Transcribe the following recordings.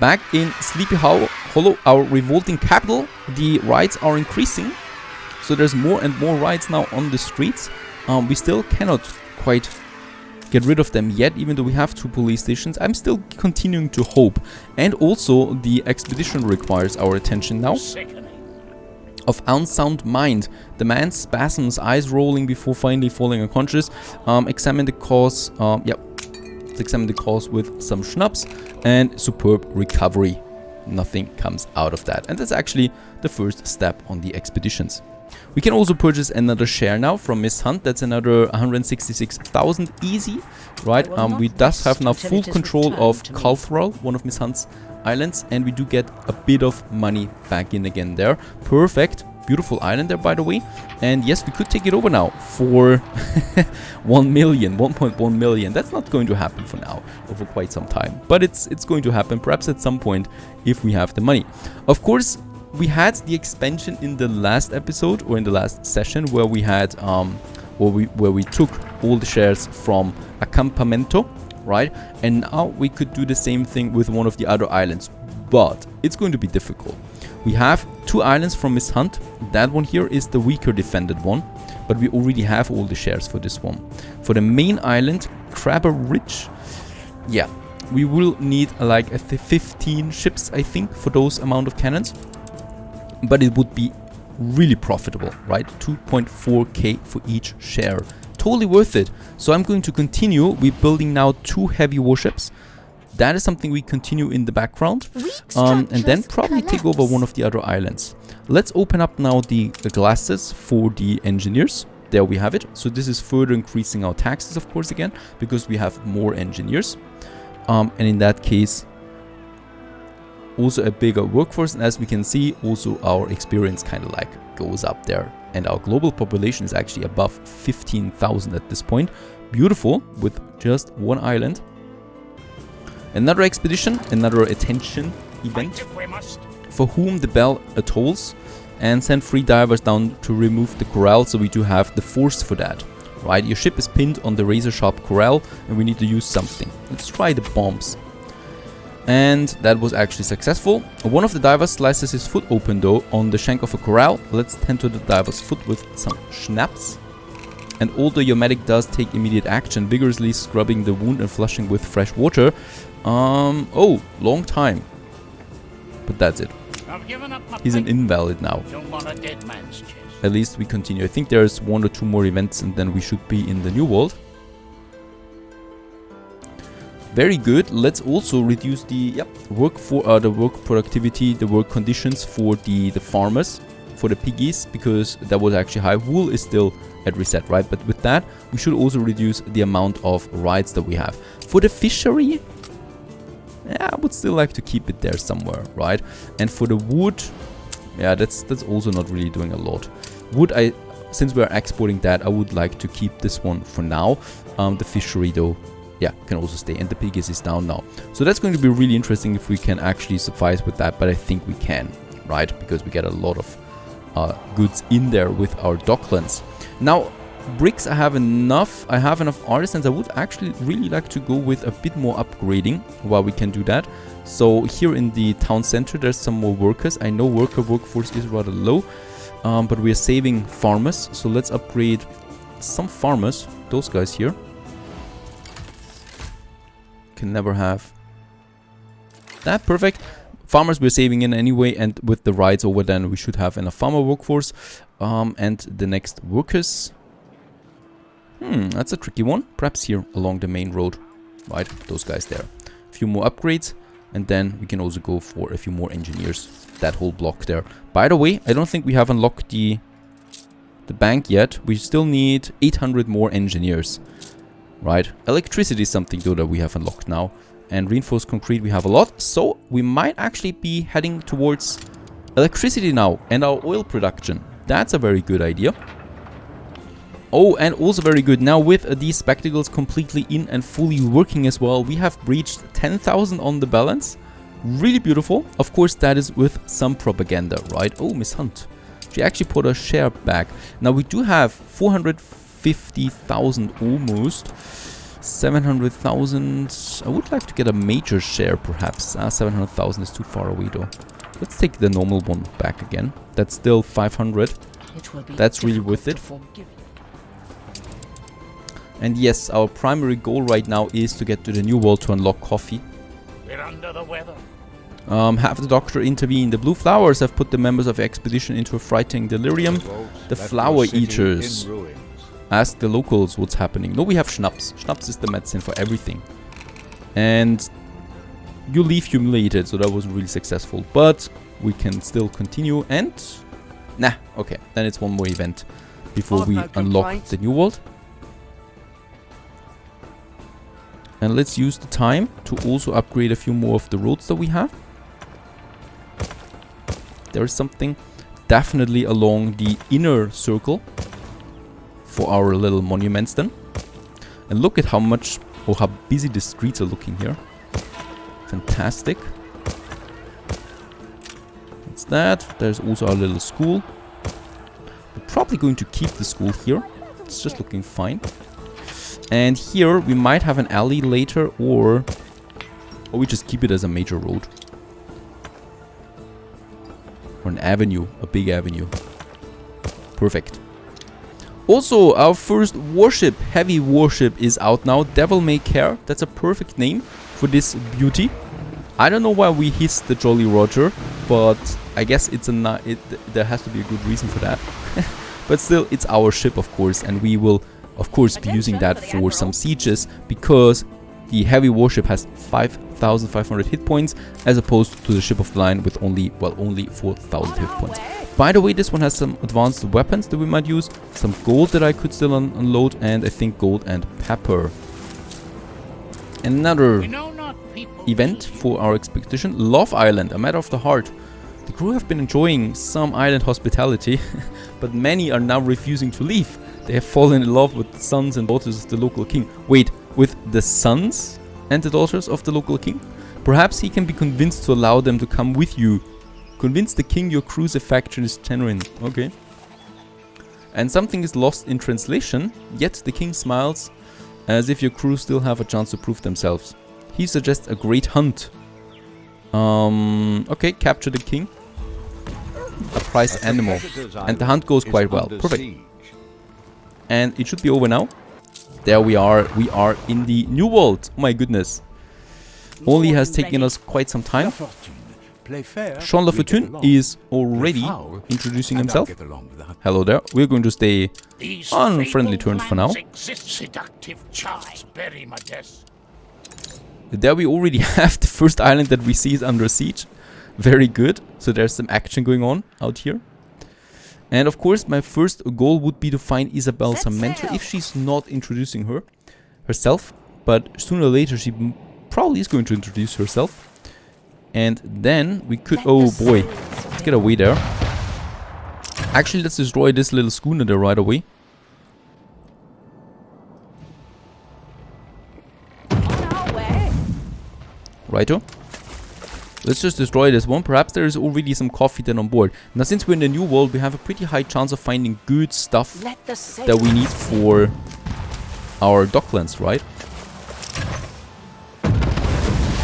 Back in Sleepy Hollow, our revolting capital, the riots are increasing. So there's more and more riots now on the streets. We still cannot quite get rid of them yet, even though we have 2 police stations. I'm still continuing to hope. And also, the expedition requires our attention now. Of unsound mind. The man spasms, eyes rolling before finally falling unconscious. Examine the cause. Let's examine the cause with some schnapps. And superb recovery. Nothing comes out of that. And that's actually the first step on the expeditions. We can also purchase another share now from Miss Hunt. That's another 166,000 easy, right? We thus have now full control of Cultural, one of Miss Hunt's islands, and we do get a bit of money back in again there. Perfect. Beautiful island there, by the way. And yes, we could take it over now for 1 million, 1.1 million. That's not going to happen for now, or for quite some time. But it's going to happen perhaps at some point if we have the money. Of course, we had the expansion in the last episode, or in the last session, where we had where we took all the shares from Acampamento, right? And now we could do the same thing with one of the other islands, but it's going to be difficult. We have 2 islands from Miss Hunt. That one here is the weaker defended one, but we already have all the shares for this one. For the main island, Crabber Ridge, yeah, we will need like 15 ships, I think, for those amount of cannons. But it would be really profitable, right? 2.4k for each share. Totally worth it. So I'm going to continue. We're building now 2 heavy warships. That is something we continue in the background. And then probably take over one of the other islands. Let's open up now the classes for the engineers. There we have it. So this is further increasing our taxes, of course, again, because we have more engineers. And in that case, also a bigger workforce, and as we can see, also our experience kind of like goes up there, and our global population is actually above 15,000 at this point. Beautiful, with just 1 island. Another expedition, another attention event, for whom the bell tolls, and send 3 divers down to remove the corral. So we do have the force for that, right? Your ship is pinned on the razor sharp corral, and we need to use something. Let's try the bombs. And that was actually successful. One of the divers slices his foot open though on the shank of a corral. Let's tend to the diver's foot with some schnapps. And although your medic does take immediate action, vigorously scrubbing the wound and flushing with fresh water. Oh, long time. But that's it. He's an invalid now. At least we continue. I think there's 1 or 2 more events and then we should be in the new world. Very good. Let's also reduce the work productivity, the work conditions for the farmers, for the piggies, because that was actually high. Wool is still at reset, right? But with that, we should also reduce the amount of rides that we have. For the fishery, yeah, I would still like to keep it there somewhere, right? And for the wood, yeah, that's also not really doing a lot. Wood, since we're exporting that, I would like to keep this one for now. The fishery though, yeah, can also stay, and the piggies is down now. So that's going to be really interesting if we can actually suffice with that, but I think we can, right? Because we get a lot of goods in there with our docklands. Now, bricks, I have enough artisans. I would actually really like to go with a bit more upgrading while we can do that. So here in the town center, there's some more workers. I know workforce is rather low, but we are saving farmers. So let's upgrade some farmers, those guys here. Can never have that. Perfect. Farmers we're saving in anyway, and with the rides over then we should have enough farmer workforce. And the next workers, that's a tricky one. Perhaps here along the main road, right? Those guys there. A few more upgrades, and then we can also go for a few more engineers. That whole block there. By the way, I don't think we have unlocked the bank yet. We still need 800 more engineers. Right, electricity is something though that we have unlocked now, and reinforced concrete we have a lot, so we might actually be heading towards electricity now and our oil production. That's a very good idea. Oh, and also very good, now with these spectacles completely in and fully working as well, we have breached 10,000 on the balance. Really beautiful. Of course, that is with some propaganda, right? Oh, Miss Hunt, she actually put a share back. Now we do have 450,000 almost. 700,000. I would like to get a major share, perhaps. 700,000 is too far away, though. Let's take the normal one back again. That's still 500. That's really worth it. And yes, our primary goal right now is to get to the New World to unlock coffee. We're under the weather. Have the doctor intervene. The blue flowers have put the members of the expedition into a frightening delirium. The flower eaters. Ask the locals what's happening. No, we have schnapps. Schnapps is the medicine for everything. And you leave humiliated, so that wasn't really successful. But we can still continue and... Nah, okay. Then it's one more event before we unlock the New World. And let's use the time to also upgrade a few more of the roads that we have. There is something definitely along the inner circle for our little monuments then. And look at how much or how busy the streets are looking here. Fantastic. That's that. There's also our little school. We're probably going to keep the school here. It's just looking fine. And here we might have an alley later, or we just keep it as a major road. Or an avenue, a big avenue. Perfect. Also, our first warship, heavy warship, is out now. Devil May Care. That's a perfect name for this beauty. I don't know why we hissed the Jolly Roger, but I guess it's there has to be a good reason for that. But still, it's our ship, of course, and we will, of course, be using that for some sieges, because the heavy warship has 5,500 hit points, as opposed to the ship of the line with only 4,000 hit points. By the way, this one has some advanced weapons that we might use, some gold that I could still unload, and I think gold and pepper. Another event for our expedition, Love Island, a matter of the heart. The crew have been enjoying some island hospitality, but many are now refusing to leave. They have fallen in love with the sons and daughters of the local king. Wait, with the sons and the daughters of the local king? Perhaps he can be convinced to allow them to come with you. Convince the king your crew's affection is genuine. Okay. And something is lost in translation, yet the king smiles as if your crew still have a chance to prove themselves. He suggests a great hunt. Okay, capture the king. A prized animal. And the hunt goes quite well. Perfect. And it should be over now. There we are. We are in the New World. Oh my goodness. Only has taken us quite some time. Jean La Fortune is already introducing himself. Hello there. We're going to stay on friendly terms for now. There we already have the first island that we see is under siege. Very good. So there's some action going on out here. And of course, my first goal would be to find Isabel some mentor, if she's not introducing herself. But sooner or later, she probably is going to introduce herself. And then we could... Oh boy, let's get away there. Actually, let's destroy this little schooner there right away. Righto. Let's just destroy this one. Perhaps there is already some coffee then on board. Now, since we're in the New World, we have a pretty high chance of finding good stuff that we need for our docklands, right?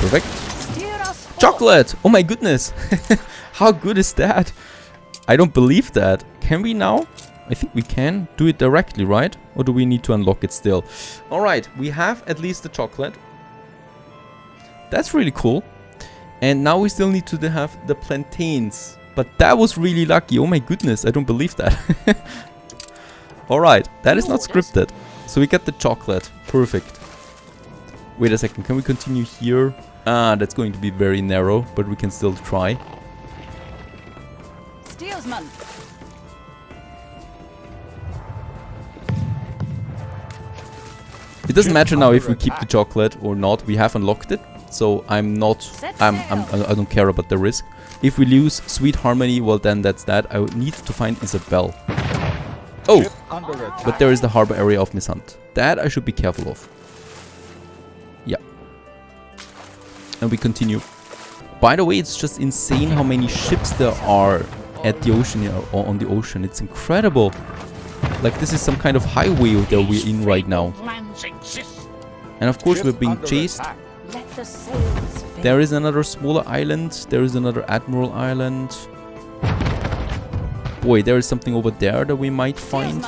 Perfect. Chocolate! Oh my goodness! How good is that? I don't believe that. Can we now? I think we can do it directly, right? Or do we need to unlock it still? Alright, we have at least the chocolate. That's really cool. And now we still need to have the plantains. But that was really lucky. Oh my goodness, I don't believe that. Alright, that is not scripted. So we get the chocolate. Perfect. Wait a second, can we continue here? Ah, that's going to be very narrow, but we can still try. Steelsman. It doesn't matter now if we keep the chocolate or not. We have unlocked it, so I don't care about the risk. If we lose Sweet Harmony, well then that's that. I would need to find Isabel. Oh, but there is the harbor area of Miss Hunt. That I should be careful of. Yeah. And we continue. By the way, it's just insane how many ships there are at the ocean here, or on the ocean. It's incredible. Like this is some kind of highway that we're in right now. And of course, Ship we're being under chased. attack. Let the sails fill. There is another smaller island. There is another admiral island. Boy, there is something over there that we might find.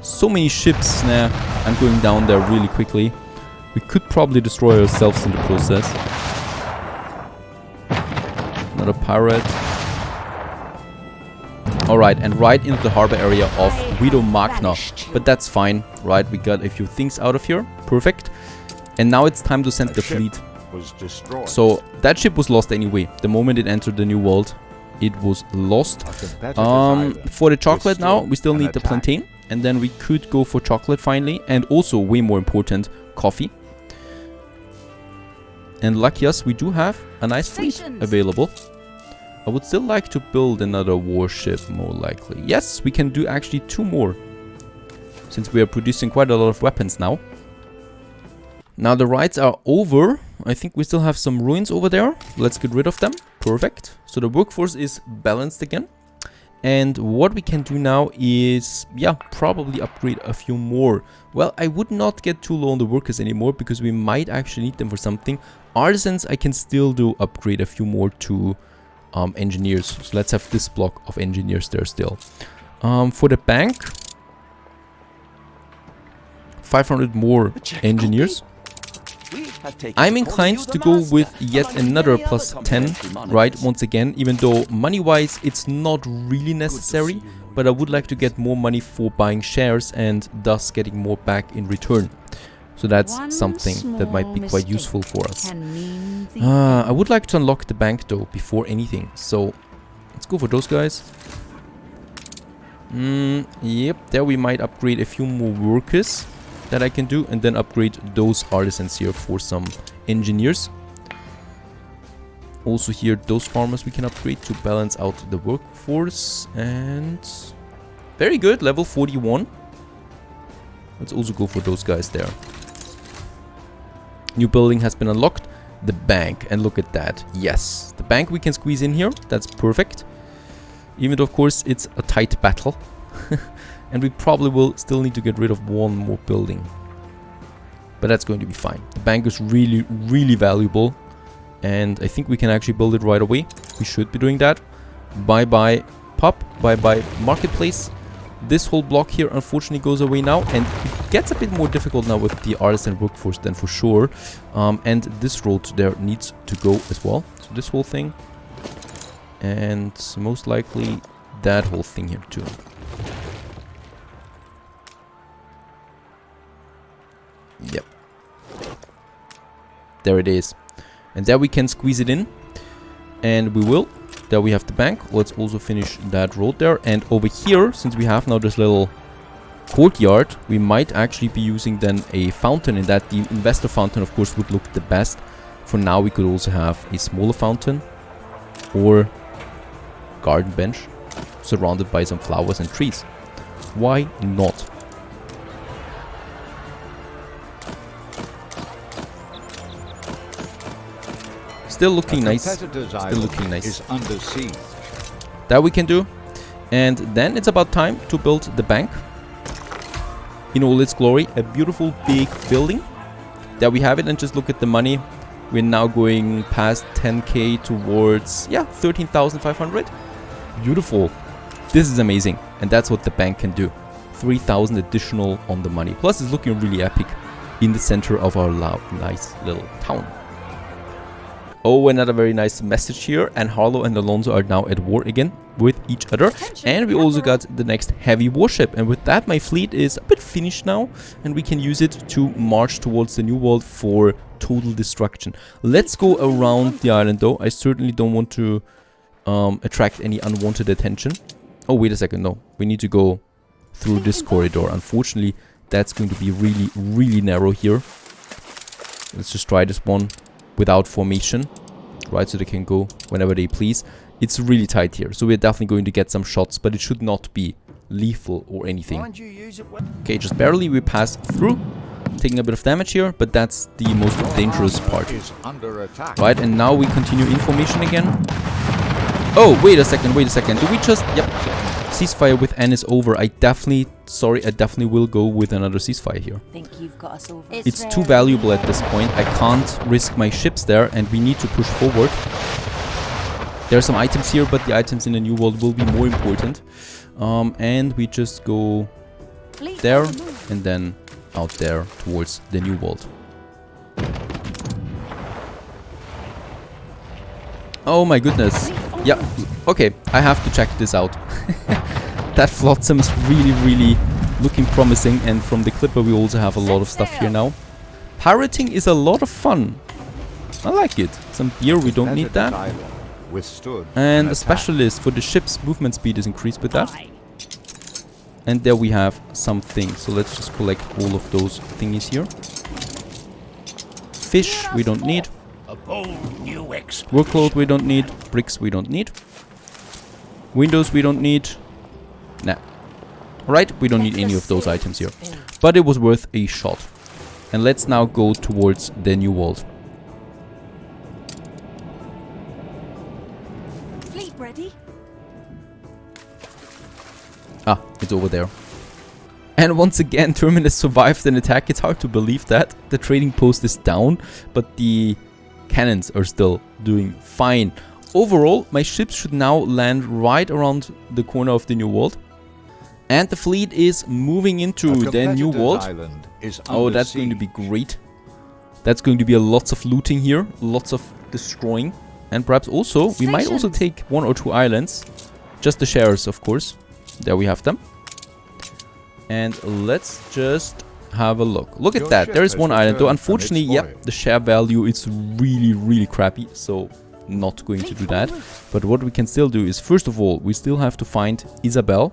So many ships. Nah, I'm going down there really quickly. We could probably destroy ourselves in the process. Another pirate. Alright, and right into the harbor area of Guido Magna. But that's fine, right? We got a few things out of here. Perfect. And now it's time to send the fleet. Was destroyed. So that ship was lost anyway. The moment it entered the New World, it was lost. For the chocolate now, we still need the plantain. And then we could go for chocolate finally. And also, way more important, coffee. And lucky us, we do have a nice fleet available. I would still like to build another warship, more likely. Yes, we can do actually 2 more. Since we are producing quite a lot of weapons now. Now the raids are over. I think we still have some ruins over there. Let's get rid of them. Perfect. So the workforce is balanced again. And what we can do now is, yeah, probably upgrade a few more. Well, I would not get too low on the workers anymore because we might actually need them for something. Artisans, I can still do upgrade a few more to engineers. So let's have this block of engineers there still. For the bank, 500 more engineers. I'm inclined to go with yet another plus 10, right, once again, even though money-wise it's not really necessary, but I would like to get more money for buying shares and thus getting more back in return. So that's something that might be quite useful for us. I would like to unlock the bank though before anything, so let's go for those guys. Yep, there we might upgrade a few more workers that I can do, and then upgrade those artisans here for some engineers. Also here, those farmers we can upgrade to balance out the workforce. And very good, level 41. Let's also go for those guys there. New building has been unlocked. The bank, and look at that. Yes, the bank we can squeeze in here. That's perfect. Even though of course it's a tight battle. And we probably will still need to get rid of 1 more building. But that's going to be fine. The bank is really, really valuable. And I think we can actually build it right away. We should be doing that. Bye-bye pub. Bye-bye marketplace. This whole block here unfortunately goes away now. And it gets a bit more difficult now with the artisan workforce then for sure. And this road there needs to go as well. So this whole thing. And most likely that whole thing here too. Yep. There it is. And there we can squeeze it in. And we will. There we have the bank. Let's also finish that road there. And over here, since we have now this little courtyard, we might actually be using then a fountain. And that the investor fountain, of course, would look the best. For now, we could also have a smaller fountain. Or garden bench. Surrounded by some flowers and trees. Why not? Still looking nice. Still looking nice. That we can do. And then it's about time to build the bank. In all its glory. A beautiful big building. There we have it. And just look at the money. We're now going past 10k towards, yeah, 13,500. Beautiful. This is amazing. And that's what the bank can do. 3,000 additional on the money. Plus it's looking really epic in the center of our nice little town. Oh, another very nice message here. And Harlow and Alonso are now at war again with each other. And we also got the next heavy warship. And with that, my fleet is a bit finished now. And we can use it to march towards the New World for total destruction. Let's go around the island though. I certainly don't want to attract any unwanted attention. Oh, wait a second. No, we need to go through this corridor. Unfortunately, that's going to be really, really narrow here. Let's just try this one without formation, right, so they can go whenever they please. It's really tight here, so we're definitely going to get some shots, but it should not be lethal or anything. Okay, just barely we pass through, taking a bit of damage here, but that's the most dangerous part. Right, and now we continue in formation again. Oh, wait a second, do we just, yep, ceasefire with N is over, I definitely will go with another ceasefire here. Think you've got us over. It's too valuable at this point. I can't risk my ships there, and we need to push forward. There are some items here, but the items in the New World will be more important. And we just go there and then out there towards the New World. Oh my goodness. Yeah, okay, I have to check this out. That flotsam is really looking promising, and from the Clipper we also have a lot of stuff here now. Pirating is a lot of fun. I like it. Some beer, we don't need that. And a specialist for the ship's movement speed is increased with that. And there we have some things. So let's just collect all of those thingies here. Fish we don't need. A bold new Workload we don't need. Bricks we don't need. Windows we don't need. Nah. Alright, we don't need any of those items here. But it was worth a shot. And let's now go towards the New World. Fleet ready? Ah, it's over there. And once again, Terminus survived an attack. It's hard to believe that. The trading post is down, but the cannons are still doing fine. Overall, my ships should now land right around the corner of the New World. And the fleet is moving into the New World. Oh, that's going to be great. That's going to be lots of looting here, lots of destroying. And perhaps also, we might also take 1 or 2 islands. Just the shares, of course. There we have them. And let's just have a look. Look at that. There is 1 island, though unfortunately, yeah, the share value is really crappy. So not going to do that. But what we can still do is, first of all, we still have to find Isabella.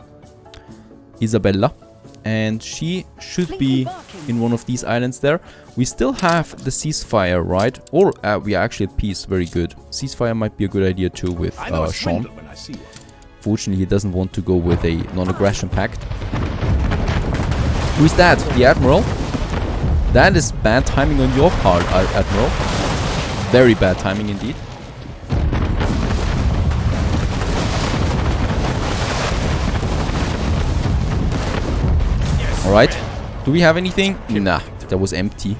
And she should be in one of these islands there. We still have the ceasefire, right? Or we are actually at peace. Very good. Ceasefire might be a good idea too with Sean. Fortunately, he doesn't want to go with a non-aggression pact. Who's that? The Admiral? That is bad timing on your part, Admiral. Very bad timing indeed. Alright. Do we have anything? Nah, that was empty.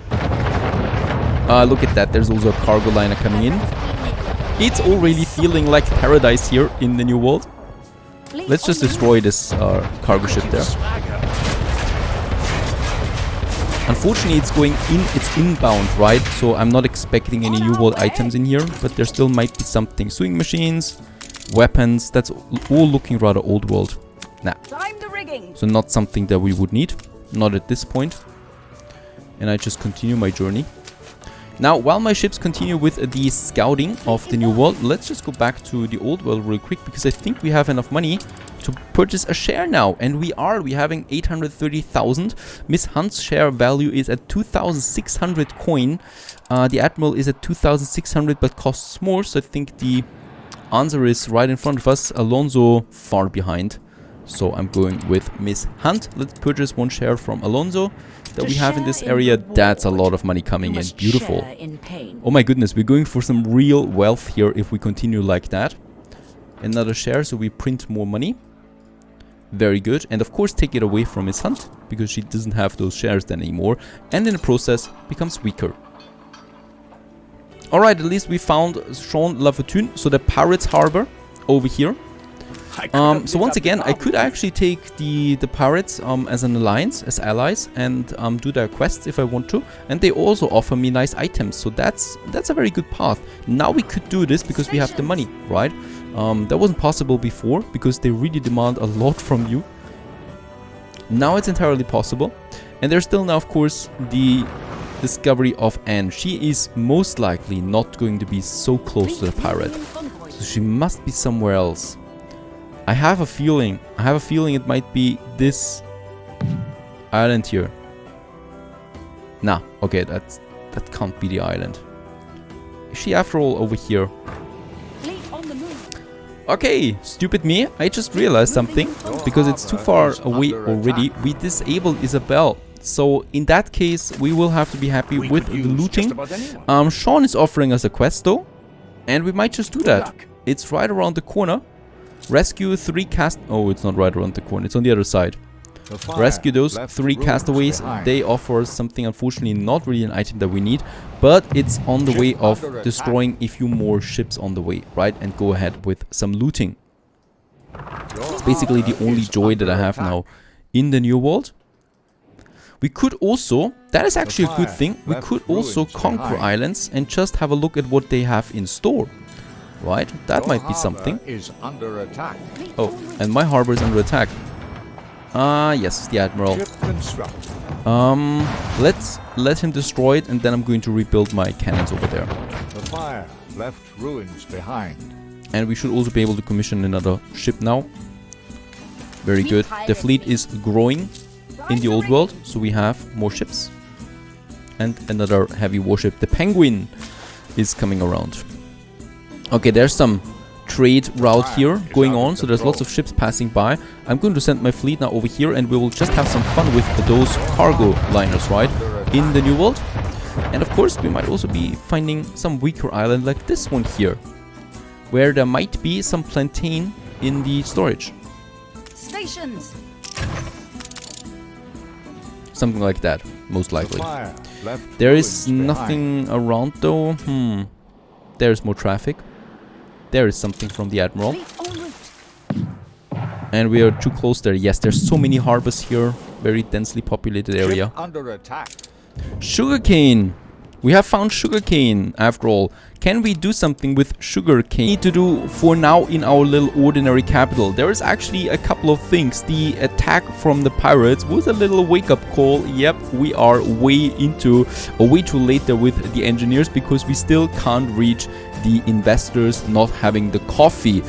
Look at that. There's also a cargo liner coming in. It's already feeling like paradise here in the New World. Let's just destroy this cargo ship there. Unfortunately, it's going in, it's inbound, right? So I'm not expecting any New World items in here, but there still might be something. Sewing machines, weapons, that's all looking rather old world. Nah. So not something that we would need, not at this point. And I just continue my journey. Now, while my ships continue with the scouting of the New World, let's just go back to the old world real quick, because I think we have enough money to purchase a share now. And we're having 830,000. Miss Hunt's share value is at 2,600 coin. The Admiral is at 2,600 but costs more, so I think the answer is right in front of us. Alonso far behind. So I'm going with Miss Hunt. Let's purchase 1 share from Alonso that we have in this area. That's a lot of money coming in. Beautiful. Oh my goodness, we're going for some real wealth here if we continue like that. Another share, so we print more money. Very good. And of course take it away from Miss Hunt, because she doesn't have those shares then anymore. And in the process becomes weaker. Alright, at least we found Sean La Fortune, so the Pirates Harbor over here. So once again, I could actually take the pirates as an alliance, as allies, and do their quests if I want to. And they also offer me nice items, so that's a very good path. Now we could do this because we have the money, right? That wasn't possible before because they really demand a lot from you. Now it's entirely possible. And there's still now, of course, the discovery of Anne. She is most likely not going to be so close to the pirate, so she must be somewhere else. I have a feeling it might be this island here. Nah, okay, that can't be the island. Is she after all over here? Okay, stupid me. I just realized something, because it's too far away already. We disabled Isabel. So in that case, we will have to be happy with the looting. Sean is offering us a quest though, and we might just do that. It's right around the corner. Rescue 3 cast... Oh, it's not right around the corner. It's on the other side. Rescue those 3 castaways. They offer something, unfortunately, not really an item that we need. But it's on the way of destroying a few more ships on the way, right? And go ahead with some looting. It's basically the only joy that I have now in the New World. We could also, that is actually a good thing, we could also conquer islands and just have a look at what they have in store. Right? That might be something. Oh, and my harbor is under attack. Yes, the Admiral. Let's let him destroy it, and then I'm going to rebuild my cannons over there. The fire left ruins behind. And we should also be able to commission another ship now. Very good. The fleet is growing in the old world, so we have more ships. And another heavy warship. The Penguin is coming around. Okay, there's some trade route here going on, so there's lots of ships passing by. I'm going to send my fleet now over here, and we will just have some fun with those cargo liners, right, in the New World. And of course, we might also be finding some weaker island like this one here, where there might be some plantain in the storage. Stations. Something like that, most likely. There is nothing around though. There's more traffic. There is something from the Admiral. And we are too close there. Yes, there's so many harbors here. Very densely populated area. Under attack. Sugarcane. We have found sugarcane after all. Can we do something with sugarcane? Need to do for now in our little ordinary capital. There is actually a couple of things. The attack from the pirates was a little wake-up call. Yep, we are way too late there with the engineers, because we still can't reach the investors not having the coffee.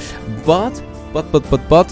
But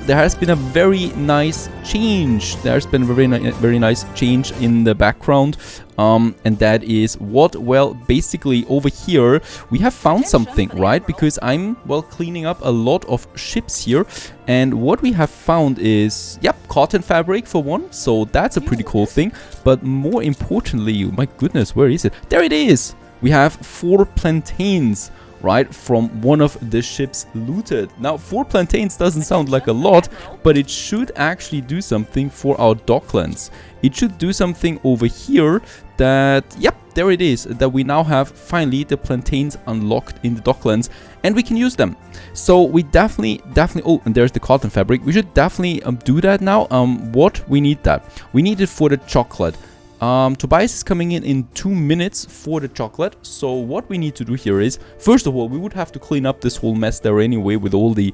there has been a very nice change. There's been a very nice change in the background. And that is what? Well, basically over here we have found something, right? Because I'm, well, cleaning up a lot of ships here. And what we have found is, yep, cotton fabric for one. So that's a pretty cool thing. But more importantly, my goodness, where is it? There it is. We have 4 plantains, right, from one of the ships looted. Now, 4 plantains doesn't sound like a lot, but it should actually do something for our docklands. It should do something over here that, yep, there it is, that we now have finally the plantains unlocked in the docklands, and we can use them. So we definitely, oh, and there's the cotton fabric. We should definitely do that now. What? We need that. We need it for the chocolate. Tobias is coming in 2 minutes for the chocolate. So what we need to do here is, first of all, we would have to clean up this whole mess there anyway with all the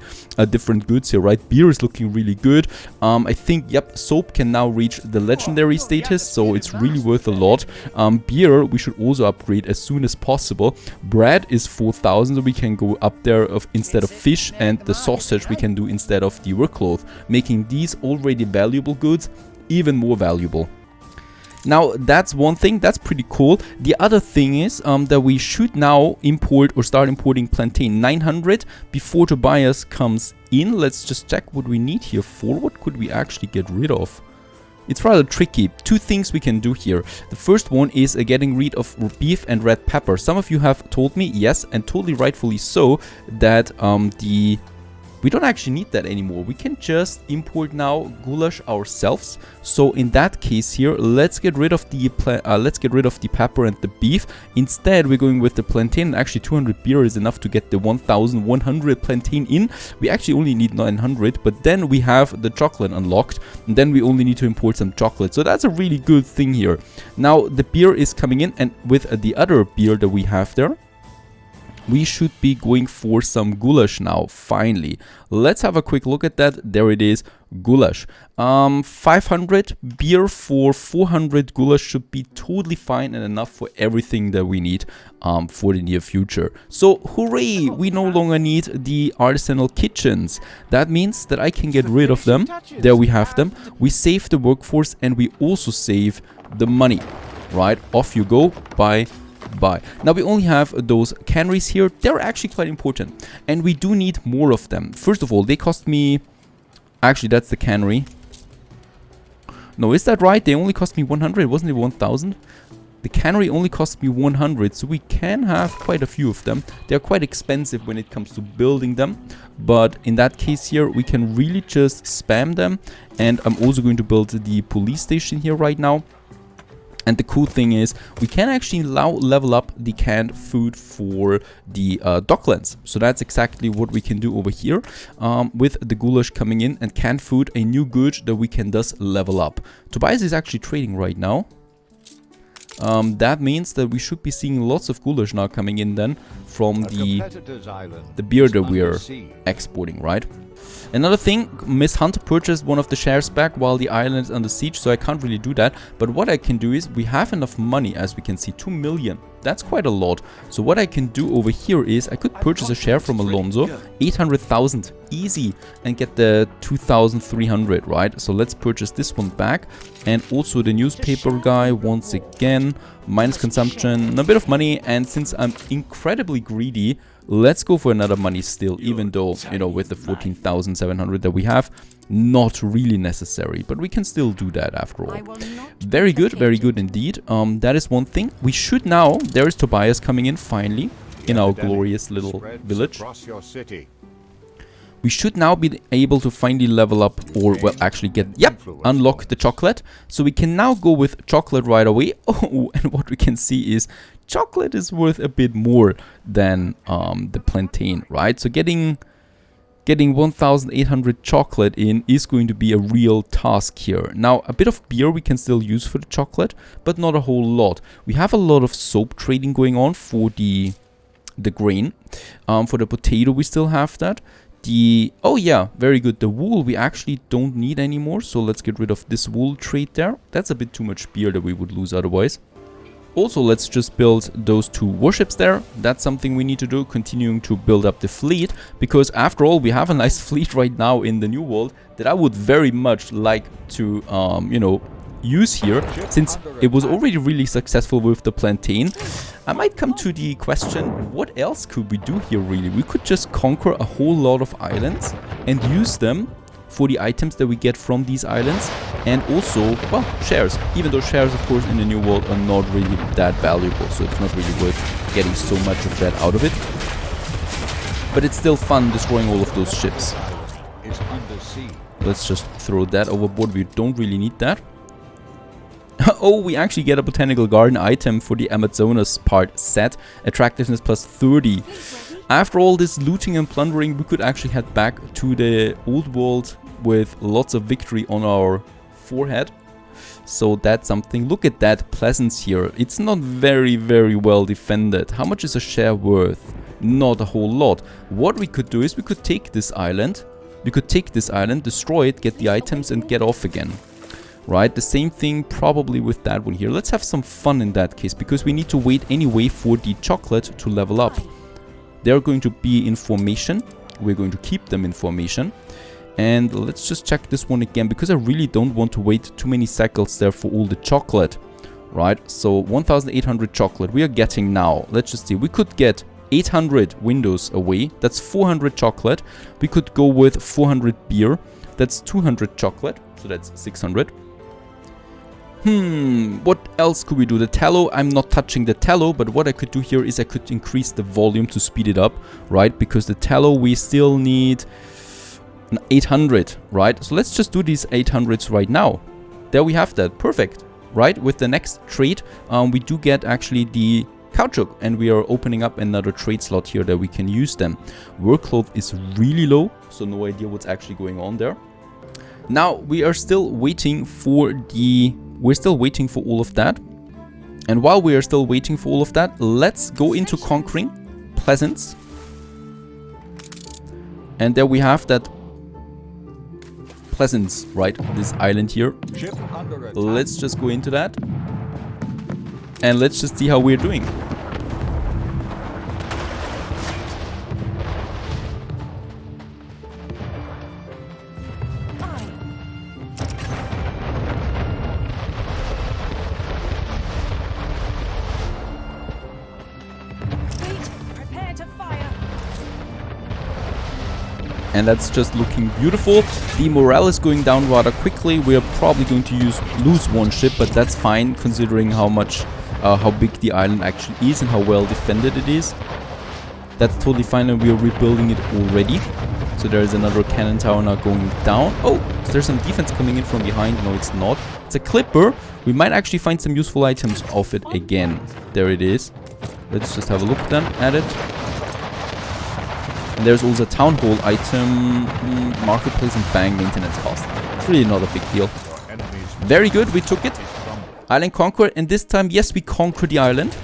different goods here, right? Beer is looking really good. I think, yep, soap can now reach the legendary status, so it's really worth a lot. Beer, we should also upgrade as soon as possible. Bread is 4,000, so we can go up there instead of fish, and the sausage we can do instead of the workcloth, making these already valuable goods even more valuable. Now, that's one thing, that's pretty cool. The other thing is that we should now import or start importing plantain 900 before Tobias comes in. Let's just check what we need here for. What could we actually get rid of? It's rather tricky. 2 things we can do here. The first one is getting rid of beef and red pepper. Some of you have told me, yes, and totally rightfully so, that we don't actually need that anymore. We can just import now goulash ourselves. So in that case here, let's get rid of the pepper and the beef. Instead, we're going with the plantain. Actually, 200 beer is enough to get the 1,100 plantain in. We actually only need 900, but then we have the chocolate unlocked, and then we only need to import some chocolate. So that's a really good thing here. Now the beer is coming in, and with the other beer that we have there, we should be going for some goulash now, finally. Let's have a quick look at that. There it is, goulash. 500 beer for 400 goulash should be totally fine and enough for everything that we need for the near future. So, hooray! We no longer need the artisanal kitchens. That means that I can get rid of them. There we have them. We save the workforce, and we also save the money. Right, off you go. Bye. Now we only have those canneries here. They're actually quite important, and we do need more of them. First of all, they cost me, actually that's the cannery. No, is that right? They only cost me 100, wasn't it 1,000? The cannery only cost me 100, so we can have quite a few of them. They're quite expensive when it comes to building them, but in that case here, we can really just spam them. And I'm also going to build the police station here right now. And the cool thing is, we can actually now level up the canned food for the docklands. So that's exactly what we can do over here with the goulash coming in, and canned food, a new good that we can thus level up. Tobias is actually trading right now. That means that we should be seeing lots of goulash now coming in then from the beer that we're exporting, right? Another thing, Miss Hunt purchased one of the shares back while the island is under siege, so I can't really do that. But what I can do is, we have enough money, as we can see, 2 million. That's quite a lot. So what I can do over here is, I could purchase a share from Alonso, 800,000, easy, and get the 2,300, right? So let's purchase this one back. And also the newspaper guy, once again, minus consumption, a bit of money. And since I'm incredibly greedy, let's go for another money still, even though, you know, with the 14,700 that we have, not really necessary, but we can still do that after all. Very good indeed. That is one thing. We should now, there is Tobias coming in finally, in our glorious little village. We should now be able to finally level up, or well, actually get, yep, unlock the chocolate. So we can now go with chocolate right away. Oh, and what we can see is chocolate is worth a bit more than the plantain, right? So getting 1,800 chocolate in is going to be a real task here. Now, a bit of beer we can still use for the chocolate, but not a whole lot. We have a lot of soap trading going on for the grain. For the potato, we still have that. Oh yeah, very good. The wool we actually don't need anymore, so let's get rid of this wool trade there. That's a bit too much beer that we would lose otherwise. Also, let's just build those 2 warships there. That's something we need to do, continuing to build up the fleet, because after all, we have a nice fleet right now in the New World that I would very much like to, you know, use here, since it was already really successful with the plantain. I might come to the question, what else could we do here really? We could just conquer a whole lot of islands and use them for the items that we get from these islands, and also, well, shares. Even though shares, of course, in the New World are not really that valuable, so it's not really worth getting so much of that out of it. But it's still fun destroying all of those ships. Let's just throw that overboard. We don't really need that. Oh, we actually get a botanical garden item for the Amazonas part set. Attractiveness plus 30. After all this looting and plundering, we could actually head back to the old world with lots of victory on our forehead. So that's something. Look at that Pleasance here. It's not very well defended. How much is a share worth? Not a whole lot. What we could do is we could take this island. We could take this island, destroy it, get the items and get off again. Right, the same thing probably with that one here. Let's have some fun in that case, because we need to wait anyway for the chocolate to level up. They're going to be in formation. We're going to keep them in formation. And let's just check this one again, because I really don't want to wait too many cycles there for all the chocolate. Right, so 1,800 chocolate we are getting now. Let's just see, we could get 800 windows away. That's 400 chocolate. We could go with 400 beer. That's 200 chocolate, so that's 600. What else could we do? The tallow, I'm not touching the tallow, but what I could do here is I could increase the volume to speed it up, right? Because the tallow, we still need 800, right? So let's just do these 800s right now. There we have that, perfect, right? With the next trade, we do get actually the caoutchouc, and we are opening up another trade slot here that we can use them. Workload is really low, so no idea what's actually going on there. Now we are still waiting for all of that. And while we are still waiting for all of that, let's go into conquering Pleasance. And there we have that Pleasance, right? This island here. Let's just go into that. And let's just see how we're doing. And that's just looking beautiful. The morale is going down rather quickly. We are probably going to lose one ship, but that's fine considering how much how big the island actually is and how well defended it is. That's totally fine, and we are rebuilding it already. So there is another cannon tower now going down. Oh, is there some defense coming in from behind? No, it's not. It's a clipper. We might actually find some useful items off it again. There it is. Let's just have a look then at it. And there's also a town hall item, marketplace and bank maintenance cost. It's really not a big deal. Very good, we took it. Island conquer, and this time, yes, we conquer the island.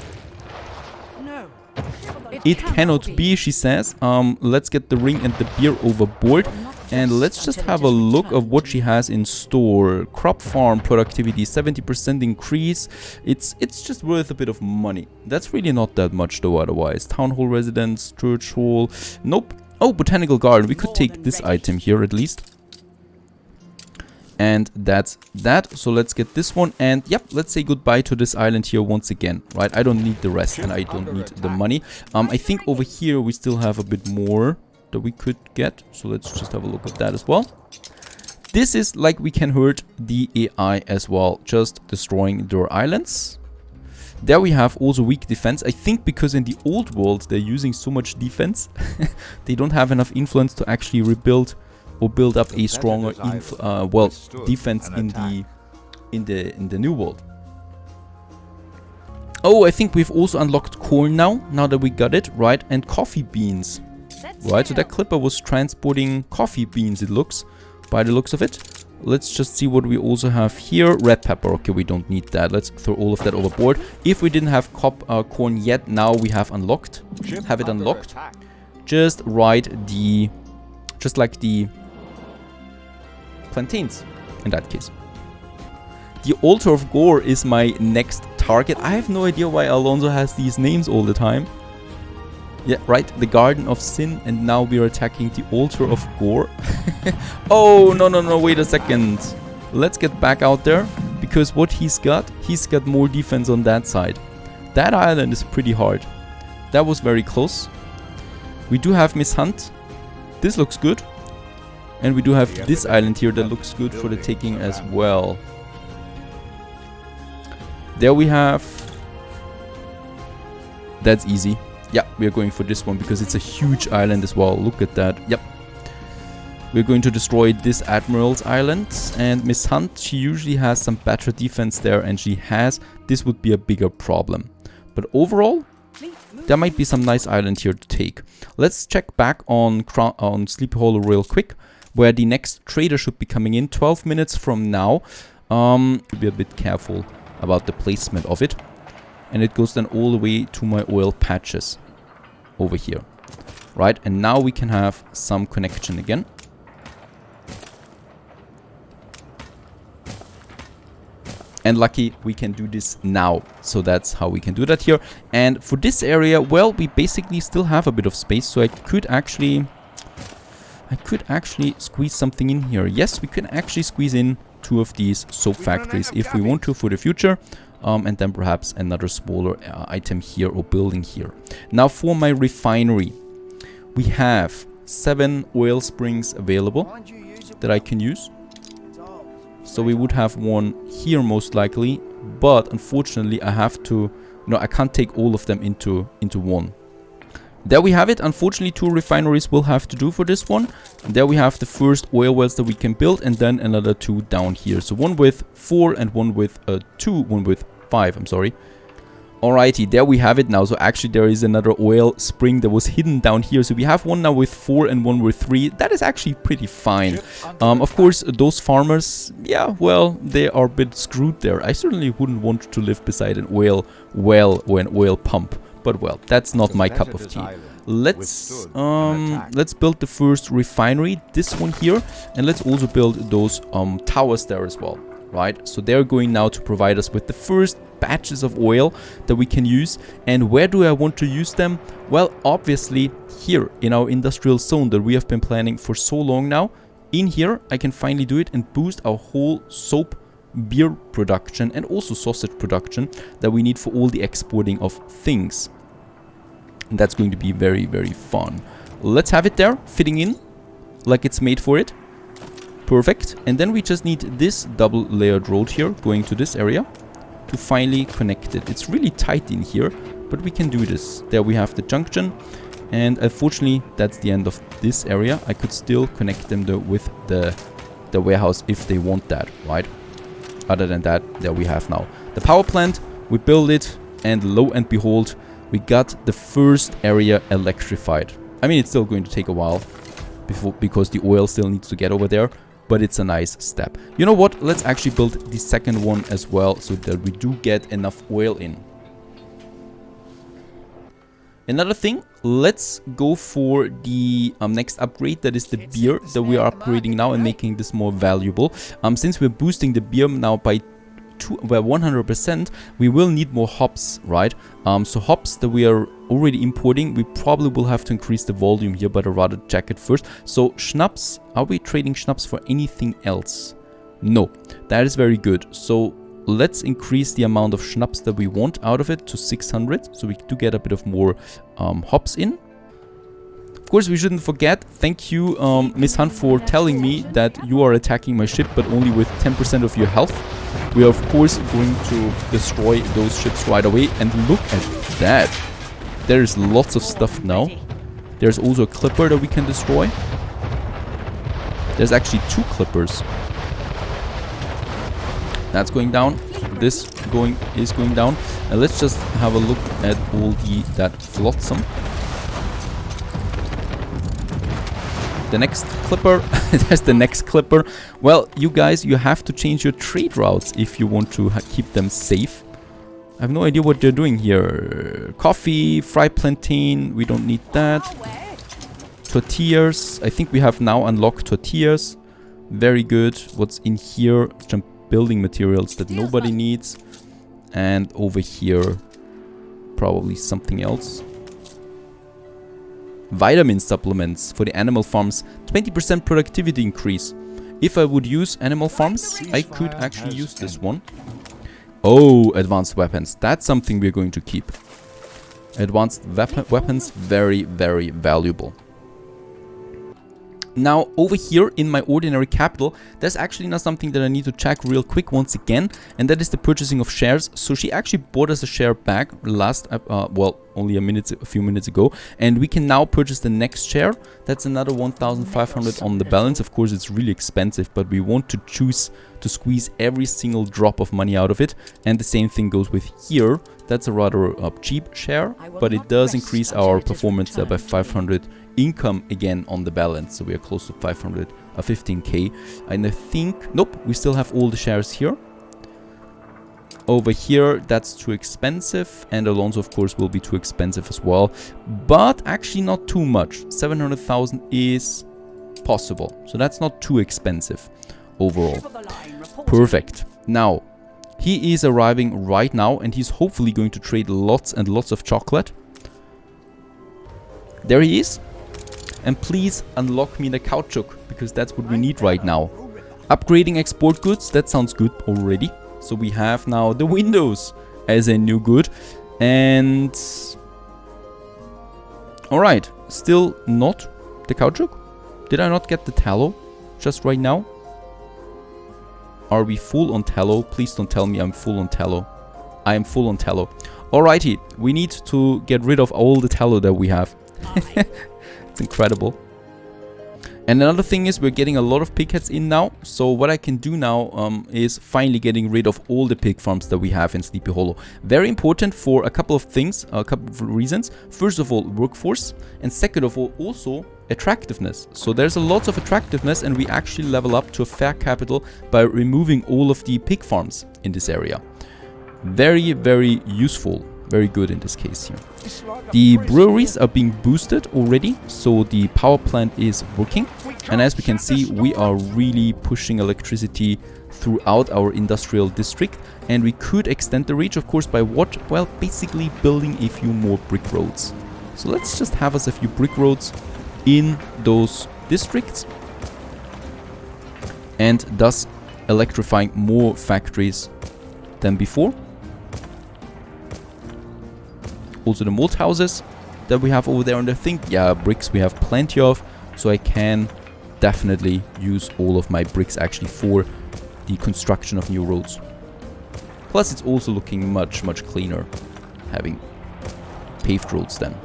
No. It cannot be, she says. Let's get the ring and the beer overboard. And let's just have a look of what she has in store. Crop farm productivity, 70% increase. It's just worth a bit of money. That's really not that much though otherwise. Town hall residence, church hall. Nope. Oh, botanical garden. We could take this item here at least. And that's that. So let's get this one. And yep, let's say goodbye to this island here once again. Right? I don't need the rest and I don't need the money. I think over here we still have a bit more that we could get. So let's just have a look at that as well. This is like we can hurt the AI as well, just destroying their islands. There we have also weak defense. I think because in the old world they're using so much defense, they don't have enough influence to actually rebuild or build up a stronger defense in the new world. Oh, I think we've also unlocked corn now that we got it, right? And coffee beans. Right, so that clipper was transporting coffee beans, it looks, by the looks of it. Let's just see what we also have here. Red pepper. Okay, we don't need that. Let's throw all of that overboard. If we didn't have corn yet, now we have unlocked. Have it unlocked. Just like the plantains in that case. The altar of gore is my next target. I have no idea why Alonso has these names all the time. Yeah, right, the Garden of Sin, and now we are attacking the Altar of Gore. Oh, no, wait a second. Let's get back out there, because what he's got more defense on that side. That island is pretty hard. That was very close. We do have Miss Hunt. This looks good. And we do have this island here that looks good for the taking as well. There we have... That's easy. Yeah, we are going for this one because it's a huge island as well. Look at that. Yep. We're going to destroy this Admiral's Island. And Miss Hunt, she usually has some better defense there, and she has. This would be a bigger problem. But overall, there might be some nice island here to take. Let's check back on Sleepy Hollow real quick, where the next trader should be coming in 12 minutes from now. Be a bit careful about the placement of it. And it goes then all the way to my oil patches over here. Right, and now we can have some connection again. And lucky we can do this now. So that's how we can do that here. And for this area, well, we basically still have a bit of space. So I could actually squeeze something in here. Yes, we can actually squeeze in 2 of these soap factories if we want to for the future. And then perhaps another smaller item here or building here. Now for my refinery, we have 7 oil springs available that I can use. So we would have one here most likely, but unfortunately I have to, I can't take all of them into one. There we have it. Unfortunately 2 refineries will have to do for this one. And there we have the first oil wells that we can build, and then another 2 down here. So one with 4 and one with 2, one with 5, I'm sorry. Alrighty, there we have it now. So actually there is another oil spring that was hidden down here. So we have one now with 4 and one with 3. That is actually pretty fine. Of course, those farmers, yeah, well, they are a bit screwed there. I certainly wouldn't want to live beside an oil well or an oil pump. But well, that's not my cup of tea. Let's build the first refinery, this one here, and let's also build those towers there as well, right? So they're going now to provide us with the first batches of oil that we can use. And where do I want to use them? Well, obviously here in our industrial zone that we have been planning for so long now. In here, I can finally do it and boost our whole soap, beer production and also sausage production that we need for all the exporting of things. And that's going to be very, very fun. Let's have it there, fitting in like it's made for it. Perfect. And then we just need this double layered road here going to this area to finally connect it. It's really tight in here, but we can do this. There we have the junction, and unfortunately that's the end of this area. I could still connect them though with the warehouse if they want that, right? Other than that, there we have now the power plant. We build it, and lo and behold, we got the first area electrified. I mean, it's still going to take a while because the oil still needs to get over there, but it's a nice step. You know what? Let's actually build the second one as well so that we do get enough oil in. Another thing, let's go for the next upgrade. That is the beer that we are upgrading now and making this more valuable. Since we're boosting the beer now by 100%, we will need more hops, right? So hops that we are already importing, we probably will have to increase the volume here, but I'd rather check it first. So schnapps, are we trading schnapps for anything else? No, that is very good. So let's increase the amount of schnapps that we want out of it to 600, so we do get a bit of more hops in. Of course, we shouldn't forget, thank you Miss Hunt for telling me that you are attacking my ship, but only with 10% of your health. We are of course going to destroy those ships right away, and look at that. There's lots of stuff now. There's also a clipper that we can destroy. There's actually 2 clippers. That's going down. This is going down. And let's just have a look at all that flotsam. The next clipper. There's the next clipper. Well, you guys, you have to change your trade routes if you want to keep them safe. I have no idea what they're doing here. Coffee, fried plantain. We don't need that. Tortillas. I think we have now unlocked tortillas. Very good. What's in here? Some building materials that nobody needs. And over here, probably something else. Vitamin supplements for the animal farms. 20% productivity increase. If I would use animal farms, I could actually use this one. Oh, advanced weapons. That's something we're going to keep. Advanced weapons, very, very valuable. Now, over here in my ordinary capital, there's actually now something that I need to check real quick once again, and that is the purchasing of shares. So she actually bought us a share back last, well, only a few minutes ago, and we can now purchase the next share. That's another 1,500 on the balance. Of course, it's really expensive, but we want to choose to squeeze every single drop of money out of it. And the same thing goes with here. That's a rather cheap share, but it does increase our performance there by 500 income again on the balance. So we are close to 15k. And I think, nope, we still have all the shares here. Over here, that's too expensive, and Alonso, of course, will be too expensive as well, but actually not too much. 700,000 is possible, so that's not too expensive overall. Perfect. Now, he is arriving right now, and he's hopefully going to trade lots and lots of chocolate. There he is. And please unlock me the caoutchouc, because that's what we need right now. Upgrading export goods, that sounds good already. So we have now the windows as a new good. And alright, still not the caoutchouc. Did I not get the tallow just right now? Are we full on tallow? Please don't tell me I'm full on tallow. I am full on tallow. Alrighty, we need to get rid of all the tallow that we have. It's incredible. And another thing is we're getting a lot of pig heads in now. So what I can do now is finally getting rid of all the pig farms that we have in Sleepy Hollow. Very important for a couple of things, a couple of reasons. First of all, workforce. And second of all, also attractiveness. So there's a lot of attractiveness, and we actually level up to a fair capital by removing all of the pig farms in this area. Very, very useful. Very good in this case here. The breweries are being boosted already, so the power plant is working. And as we can see, we are really pushing electricity throughout our industrial district. And we could extend the reach, of course, by what? Well, basically building a few more brick roads. So let's just have us a few brick roads in those districts. And thus electrifying more factories than before. Also the mold houses that we have over there, and I think, yeah, bricks we have plenty of, so I can definitely use all of my bricks actually for the construction of new roads. Plus, it's also looking much, much cleaner having paved roads then.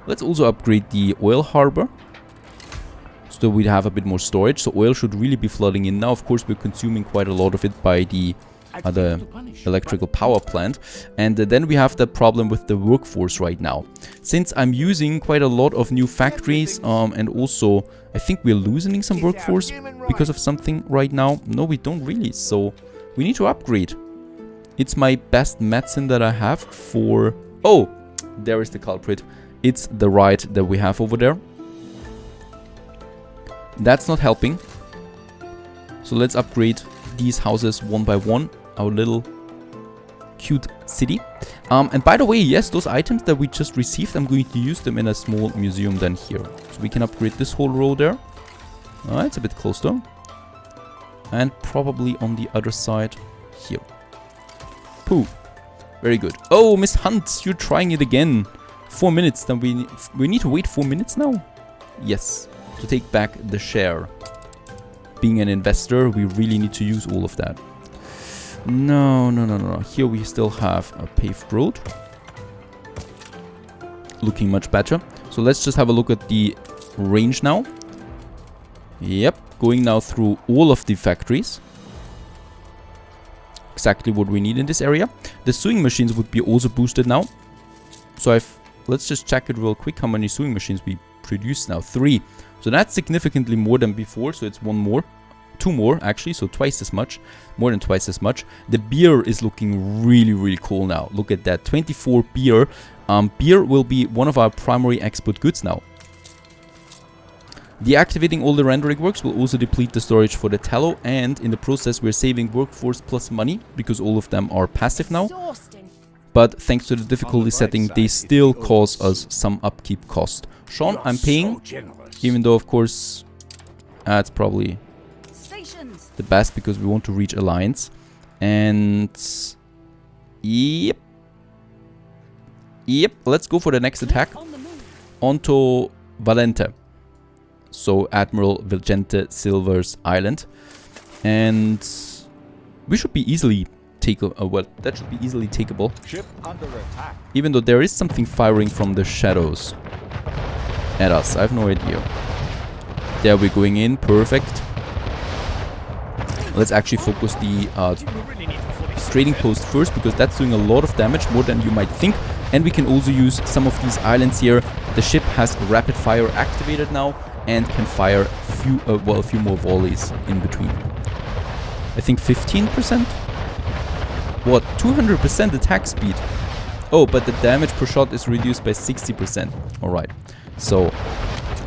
Let's also upgrade the oil harbor, so we have a bit more storage. So oil should really be flooding in now. Of course, we're consuming quite a lot of it by the electrical power plant. And then we have that problem with the workforce right now. Since I'm using quite a lot of new factories, and also I think we're losing some workforce because of something right now. No, we don't really. So we need to upgrade. It's my best medicine that I have for... Oh, there is the culprit. It's the right that we have over there. That's not helping. So let's upgrade these houses one by one. Our little cute city. And by the way, yes, those items that we just received, I'm going to use them in a small museum then here. So we can upgrade this whole row there. It's a bit close though. And probably on the other side here. Pooh. Very good. Oh, Miss Hunt, you're trying it again. 4 minutes, then we need to wait 4 minutes now? Yes, to take back the share. Being an investor, we really need to use all of that. No. Here we still have a paved road. Looking much better. So let's just have a look at the range now. Yep, going now through all of the factories. Exactly what we need in this area. The sewing machines would be also boosted now. So let's just check it real quick how many sewing machines we produce now. 3. So that's significantly more than before. So it's 1 more. 2 more actually, so twice as much. More than twice as much. The beer is looking really, really cool now. Look at that. 24 beer. Beer will be one of our primary export goods now. Deactivating all the rendering works will also deplete the storage for the tallow, and in the process we're saving workforce plus money because all of them are passive now. But thanks to the difficulty setting, they still cause us some upkeep cost. Sean, I'm paying, even though of course it's probably the best because we want to reach alliance. And yep, let's go for the next attack onto Valente. So Admiral Vigente Silver's island, and we should be easily well, that should be easily takeable. Ship under attack. Even though there is something firing from the shadows at us. I have no idea. There we're going in. Perfect. Let's actually focus the trading post first, because that's doing a lot of damage, more than you might think. And we can also use some of these islands here. The ship has rapid fire activated now and can fire a few more volleys in between. I think 15%? What? 200% attack speed? Oh, but the damage per shot is reduced by 60%. Alright. So,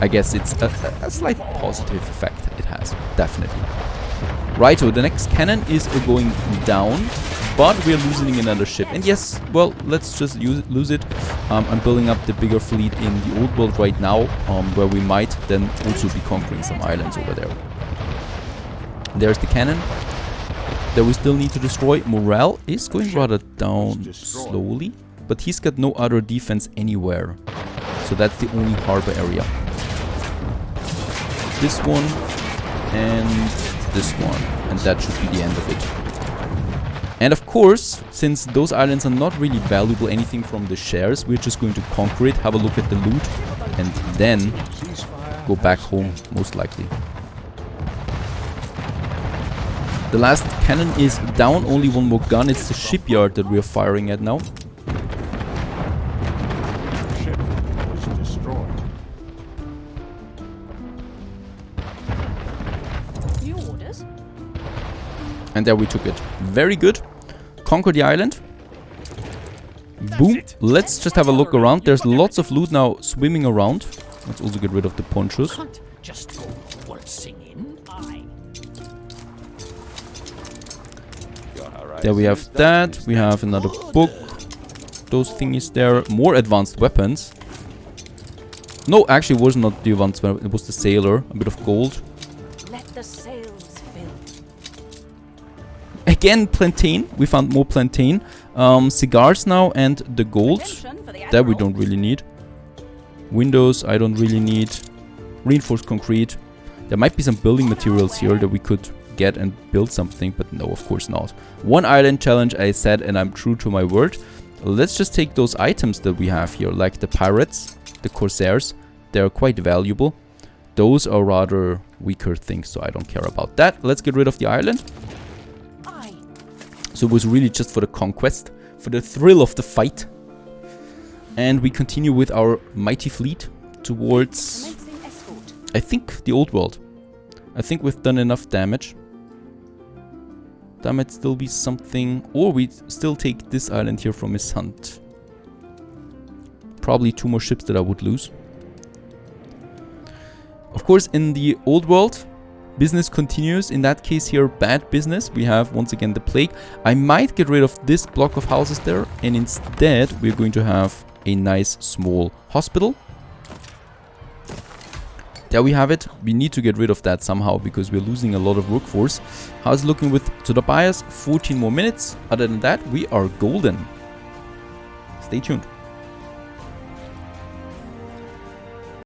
I guess it's a slight positive effect it has. Definitely. Righto, the next cannon is going down, but we're losing another ship. And yes, well, let's just lose it. I'm building up the bigger fleet in the old world right now, where we might then also be conquering some islands over there. There's the cannon that we still need to destroy. Morale is going rather down slowly, but he's got no other defense anywhere. So that's the only harbor area. This one and this one, and that should be the end of it. And of course, since those islands are not really valuable anything from the shares, we're just going to conquer it, have a look at the loot, and then go back home, most likely. The last cannon is down, only one more gun. It's the shipyard that we are firing at now. Ship was destroyed. New orders? And there we took it. Very good. Conquer the island. Boom. Let's just have a look around. There's lots of loot now swimming around. Let's also get rid of the ponchos. Can't just go waltzing in. There we have that. We have another book. Those thingies there. More advanced weapons. No, actually it was not the advanced weapon. It was the sailor. A bit of gold. Let the sails fill. Again, plantain. We found more plantain. Cigars now and the gold. That we don't really need. Windows, I don't really need. Reinforced concrete. There might be some building materials here that we could get and build something, but no, of course not. One island challenge, I said, and I'm true to my word. Let's just take those items that we have here, like the pirates, the corsairs. They're quite valuable. Those are rather weaker things, so I don't care about that. Let's get rid of the island. So it was really just for the conquest, for the thrill of the fight. And we continue with our mighty fleet towards, I think, the old world. I think we've done enough damage. That might still be something, or we still take this island here from his hunt. Probably 2 more ships that I would lose. Of course, in the old world, business continues. In that case here, bad business. We have once again the plague. I might get rid of this block of houses there, and instead we're going to have a nice small hospital. There we have it. We need to get rid of that somehow because we're losing a lot of workforce. How's it looking with Tobias? 14 more minutes. Other than that, we are golden. Stay tuned.